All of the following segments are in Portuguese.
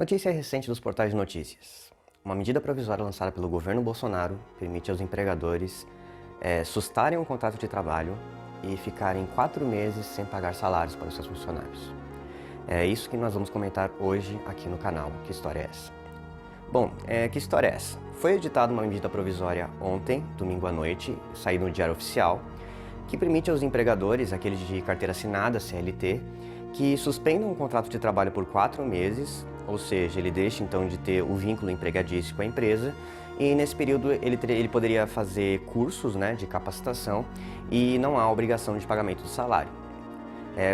Notícia recente dos portais de notícias. Uma medida provisória lançada pelo governo Bolsonaro permite aos empregadores sustarem um contrato de trabalho e ficarem 4 meses sem pagar salários para os seus funcionários. É isso que nós vamos comentar hoje aqui no canal. Que história é essa? Bom, que história é essa? Foi editada uma medida provisória ontem, domingo à noite, saiu no Diário Oficial, que permite aos empregadores, aqueles de carteira assinada, CLT, que suspendam o contrato de trabalho por 4 meses, ou seja, ele deixa então de ter o vínculo empregatício com a empresa, e nesse período ele poderia fazer cursos de capacitação e não há obrigação de pagamento do salário.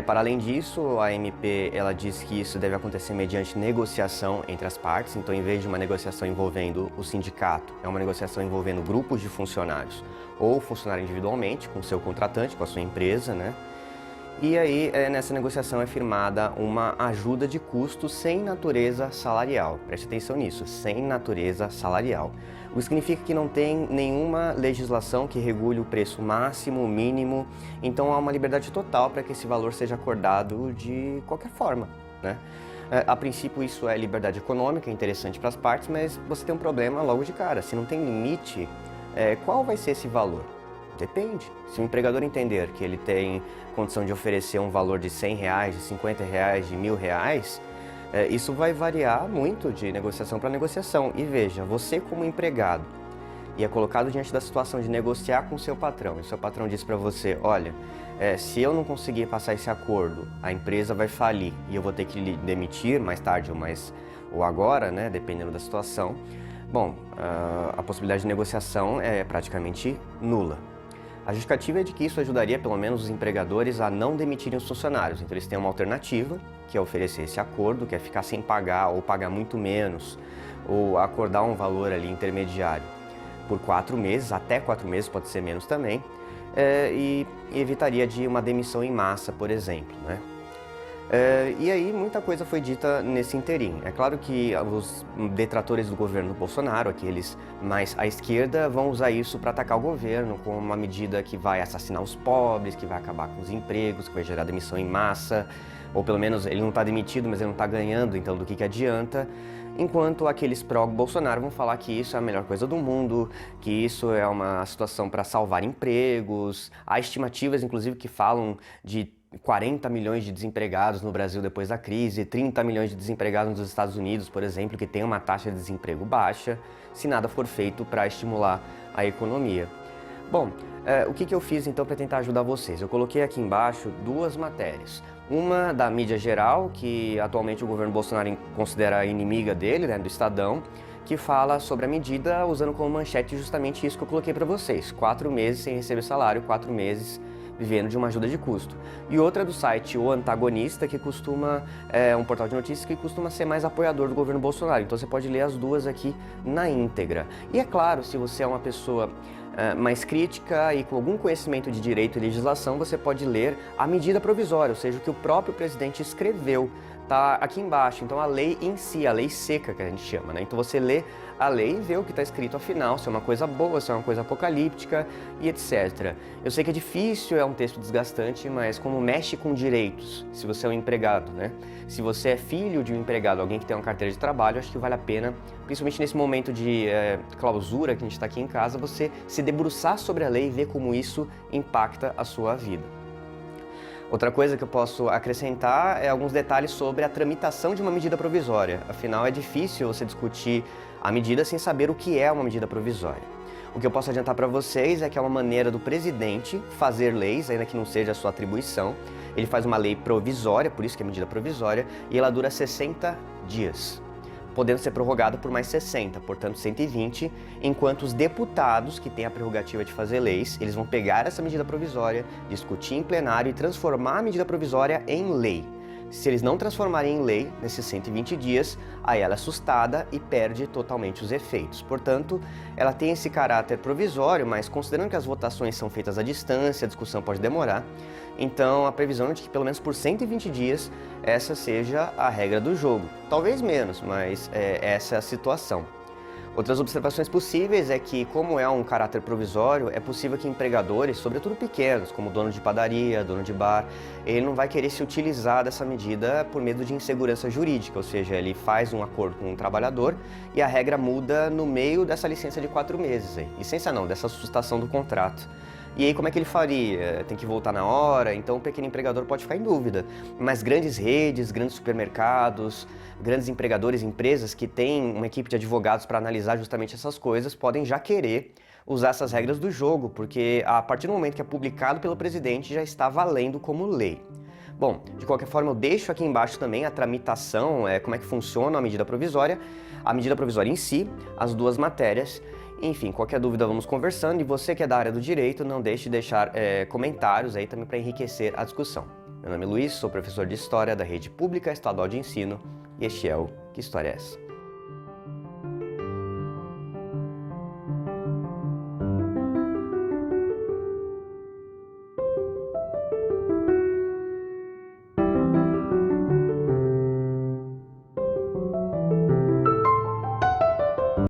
Para além disso, a MP ela diz que isso deve acontecer mediante negociação entre as partes, então em vez de uma negociação envolvendo o sindicato, é uma negociação envolvendo grupos de funcionários ou funcionário individualmente com o seu contratante, com a sua empresa, E aí, nessa negociação é firmada uma ajuda de custo sem natureza salarial. Preste atenção nisso, sem natureza salarial. O que significa que não tem nenhuma legislação que regule o preço máximo, mínimo, então há uma liberdade total para que esse valor seja acordado de qualquer forma, A princípio isso é liberdade econômica, é interessante para as partes, mas você tem um problema logo de cara. Se não tem limite, qual vai ser esse valor? Depende. Se o empregador entender que ele tem condição de oferecer um valor de R$100, de R$50, de R$1.000, isso vai variar muito de negociação para negociação. E veja, você como empregado e é colocado diante da situação de negociar com o seu patrão, e o seu patrão diz para você, olha, se eu não conseguir passar esse acordo, a empresa vai falir e eu vou ter que lhe demitir mais tarde ou agora, dependendo da situação. Bom, a possibilidade de negociação é praticamente nula. A justificativa é de que isso ajudaria pelo menos os empregadores a não demitirem os funcionários. Então eles têm uma alternativa, que é oferecer esse acordo, que é ficar sem pagar ou pagar muito menos, ou acordar um valor ali intermediário por 4 meses, até 4 meses, pode ser menos também, e evitaria de uma demissão em massa, por exemplo, E aí muita coisa foi dita nesse interim. É claro que os detratores do governo Bolsonaro, aqueles mais à esquerda, vão usar isso para atacar o governo com uma medida que vai assassinar os pobres, que vai acabar com os empregos, que vai gerar demissão em massa, ou pelo menos ele não está demitido, mas ele não está ganhando, então do que adianta? Enquanto aqueles pró-Bolsonaro vão falar que isso é a melhor coisa do mundo, que isso é uma situação para salvar empregos. Há estimativas, inclusive, que falam de 40 milhões de desempregados no Brasil depois da crise, 30 milhões de desempregados nos Estados Unidos, por exemplo, que tem uma taxa de desemprego baixa, se nada for feito para estimular a economia. Bom, o que eu fiz então para tentar ajudar vocês? Eu coloquei aqui embaixo 2 matérias. Uma da mídia geral, que atualmente o governo Bolsonaro considera inimiga dele, do Estadão, que fala sobre a medida usando como manchete justamente isso que eu coloquei para vocês. 4 meses sem receber salário, 4 meses vivendo de uma ajuda de custo. E outra do site O Antagonista, que é um portal de notícias que costuma ser mais apoiador do governo Bolsonaro. Então você pode ler as duas aqui na íntegra. E é claro, se você é uma pessoa mais crítica e com algum conhecimento de direito e legislação, você pode ler a medida provisória, ou seja, o que o próprio presidente escreveu. Tá aqui embaixo, então a lei em si, a lei seca que a gente chama, Então você lê a lei e vê o que está escrito afinal, se é uma coisa boa, se é uma coisa apocalíptica e etc. Eu sei que é difícil, é um texto desgastante, mas como mexe com direitos, se você é um empregado, Se você é filho de um empregado, alguém que tem uma carteira de trabalho, acho que vale a pena, principalmente nesse momento de clausura que a gente está aqui em casa, você se debruçar sobre a lei e ver como isso impacta a sua vida. Outra coisa que eu posso acrescentar é alguns detalhes sobre a tramitação de uma medida provisória. Afinal, é difícil você discutir a medida sem saber o que é uma medida provisória. O que eu posso adiantar para vocês é que é uma maneira do presidente fazer leis, ainda que não seja a sua atribuição. Ele faz uma lei provisória, por isso que é medida provisória, e ela dura 60 dias. Podendo ser prorrogada por mais 60, portanto 120, enquanto os deputados, que têm a prerrogativa de fazer leis, eles vão pegar essa medida provisória, discutir em plenário e transformar a medida provisória em lei. Se eles não transformarem em lei nesses 120 dias, aí ela é sustada e perde totalmente os efeitos. Portanto, ela tem esse caráter provisório, mas considerando que as votações são feitas à distância, a discussão pode demorar, então a previsão é de que pelo menos por 120 dias essa seja a regra do jogo. Talvez menos, mas essa é a situação. Outras observações possíveis é que, como é um caráter provisório, é possível que empregadores, sobretudo pequenos, como dono de padaria, dono de bar, ele não vai querer se utilizar dessa medida por medo de insegurança jurídica, ou seja, ele faz um acordo com um trabalhador e a regra muda no meio dessa licença de 4 meses. Aí. Licença não, dessa sustação do contrato. E aí como é que ele faria? Tem que voltar na hora? Então o pequeno empregador pode ficar em dúvida. Mas grandes redes, grandes supermercados, grandes empregadores, empresas que têm uma equipe de advogados para analisar justamente essas coisas, podem já querer usar essas regras do jogo, porque a partir do momento que é publicado pelo presidente já está valendo como lei. Bom, de qualquer forma eu deixo aqui embaixo também a tramitação, como é que funciona a medida provisória em si, as duas matérias. Enfim, qualquer dúvida vamos conversando, e você que é da área do direito, não deixe de deixar comentários aí também para enriquecer a discussão. Meu nome é Luiz, sou professor de História da Rede Pública Estadual de Ensino e este é o Que História é Essa?